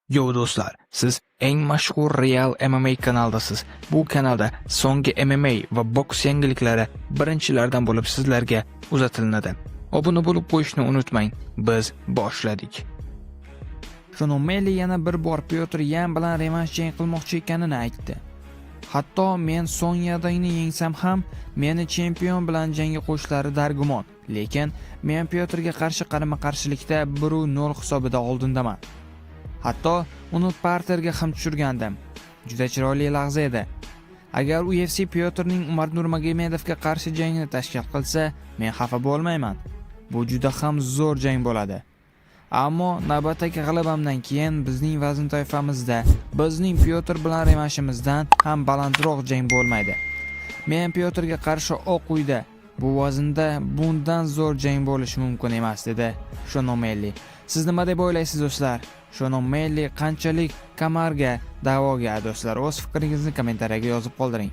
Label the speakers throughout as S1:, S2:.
S1: Yo do'stlar, siz eng mashhur Real MMA kanaldasiz. Bu kanalda so'nggi MMA va boks yangiliklari birinchilardan bo'lib sizlarga uzatilinadi. Obuna bo'lib qo'yishni unutmang. Biz boshladik. O'Malley yana bir bor Pyotr Yan bilan revansh jang qilmoqchi ekanini aytdi. Hatto men Sonya Dayni yengsam ham meni chempion bilan jangga qo'shishlari dargumon. Lekin men Pyotrga qarshi qarama-qarshilikda 1-0 hisobida oldindaman. Hatto uni parterga ham tushirgandim. Juda chiroyli lahza edi. Agar UFC Pyotrning Umar Nurmagomedovga qarshi jangni tashkil qilsa, men xafa bo'lmayman. Bu juda ham zo'r jang bo'ladi. Ammo navbatdagi g'alabamdan keyin bizning vazn toifamizda bizning Pyotr bilan revanshimizdan ham balandroq jang bo'lmaydi. Men Pyotrga qarshi Oq uyda bu vaznda bundan zo'r jang bo'lishi mumkin emas dedi O'Malley. Siz nima deb o'ylaysiz do'stlar? O'Malley qanchalik Kamarga da'voga do'stlar? O'z fikringizni kommentariyaga yozib qoldiring.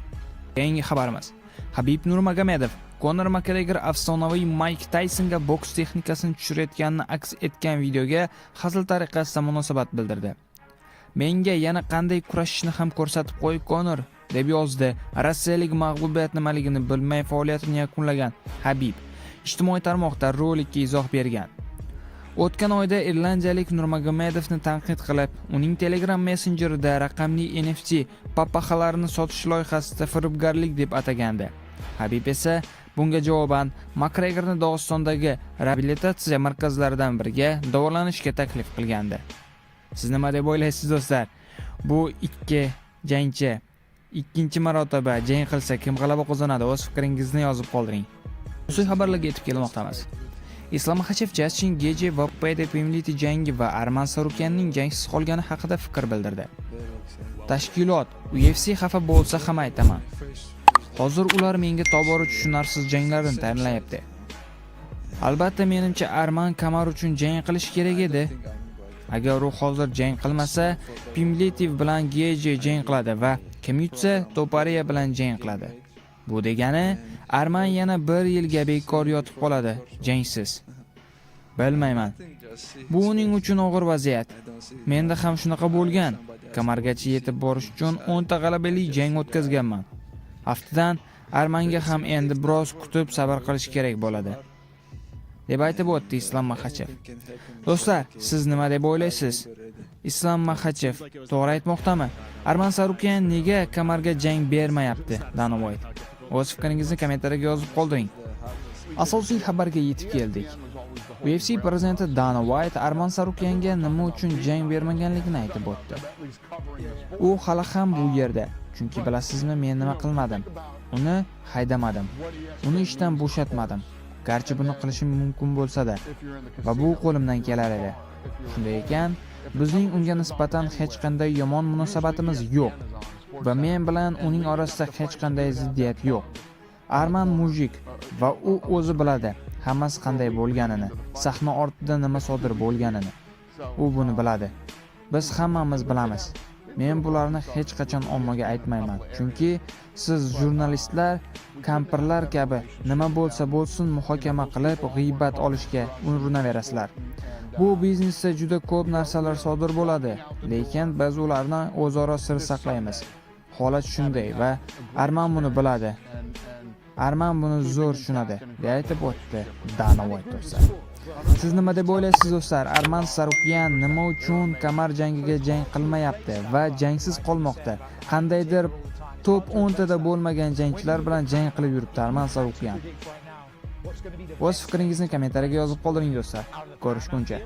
S1: Keyingi xabarimiz. Habib Nurmagomedov Conor McGregor afsonaviy Mike Taysonga boks texnikasini tushirayotganini aks etgan videoga hazil tariqasida munosabat bildirdi. Menga yana qanday kurashishni ham ko'rsatib qo'y Conor, deb yozdi. Rossiyalik mag'lubiyat nimaligini bilmay faoliyatini yakunlagan Habib ijtimoiy tarmoqda rolikka izoh bergan. O'tgan oyda irlandiyalik Nurmagomedovni tanqid qilib, uning Telegram messenjerida raqamli NFT papahalarini sotish loyihasida firibgarlik deb atagandi. Habib esa bunga javoban McGregorni Dog'istondagi reabilitatsiya markazlaridan biriga davolanishga taklif qilgandi. Siz nima deb o'ylaysiz do'stlar? Bu ikki jangchi ikkinchi marotaba jang qilsa kim g'alaba qozonadi? O'z fikringizni yozib qoldiring. Ushbu xabarlarga yetib kelmoqdamiz. Islom Makhachev Justin Gaethje va Paddy Pimblett jangi va Arman Sarukyanning jangsiz qolgani haqida fikr bildirdi. Tashkilot UFC xafa bo'lsa ham aytaman. Hozir ular menga tobora tushunarsiz janglarni tayinlayapti. Albatta menimcha Arman Kamar uchun jang qilish kerak edi. Agar u hozir jang qilmasa, Pimblett bilan Gaethje jang qiladi va kim yutsa Topuria bilan jang qiladi. Bu degani Arman yana 1 yilga bekor yotib qoladi, jangsiz. Bilmayman. Bu uning uchun og'ir vaziyat. Menda ham shunaqa bo'lgan. Kamargacha yetib borish uchun 10 ta g'alabali jang o'tkazganman. Haftadan Armanga ham endi biroz kutib sabr qilish kerak bo'ladi, deb aytib o'tdi Islom Makhachev. Do'stlar, siz nima deb o'ylaysiz? Islom Makhachev to'g'ri aytmoqdami? Arman Sarukyan nega Kamarga jang bermayapti? Dana White. O'z fikringizni kommentariyaga yozib qoldiring. Asosiy xabarga yetib keldik. UFC prezidenti Dana White Arman Sarukyanga nima uchun jang bermaganligini aytib o'tdi. U hali ham bu yerda. Chunki bilasizmi, men nima qilmadim? Uni haydamadim. Uni ishdan bo'shatmadim. Garchi buni qilishim mumkin bo'lsa-da, va bu qo'limdan kelar edi. Shunday ekan, bizning unga nisbatan hech qanday yomon munosabatimiz yo'q va men bilan uning orasida hech qanday ziddiyat yo'q. Arman mujik va u o'zi biladi hammasi qanday bo'lganini, sahna ortida nima sodir bo'lganini. U buni biladi. Biz hammamiz bilamiz. Men bularni hech qachon ommaga aytmayman, chunki siz jurnalistlar kampirlar kabi nima bo'lsa bo'lsin muhokama qilib g'iybat olishga urinaverasizlar. Bu biznesda juda ko'p narsalar sodir bo'ladi, lekin biz ularni o'zaro sir saqlaymiz. Holat shunday va Arman buni biladi. Arman buni zo'r tushunadi, deb aytib o'tdi Dana White. Siz nima deb o'ylaysiz do'stlar? Arman Sarukyan nima uchun Kamar jangiga jang qilmayapti va jangsiz qolmoqda? Qandaydir top 10 tada bo'lmagan jangchilar bilan jang qilib yuribdi Arman Sarukyan. O'z fikringizni kommentariyaga yozib qoldiring do'stlar. Ko'rishguncha.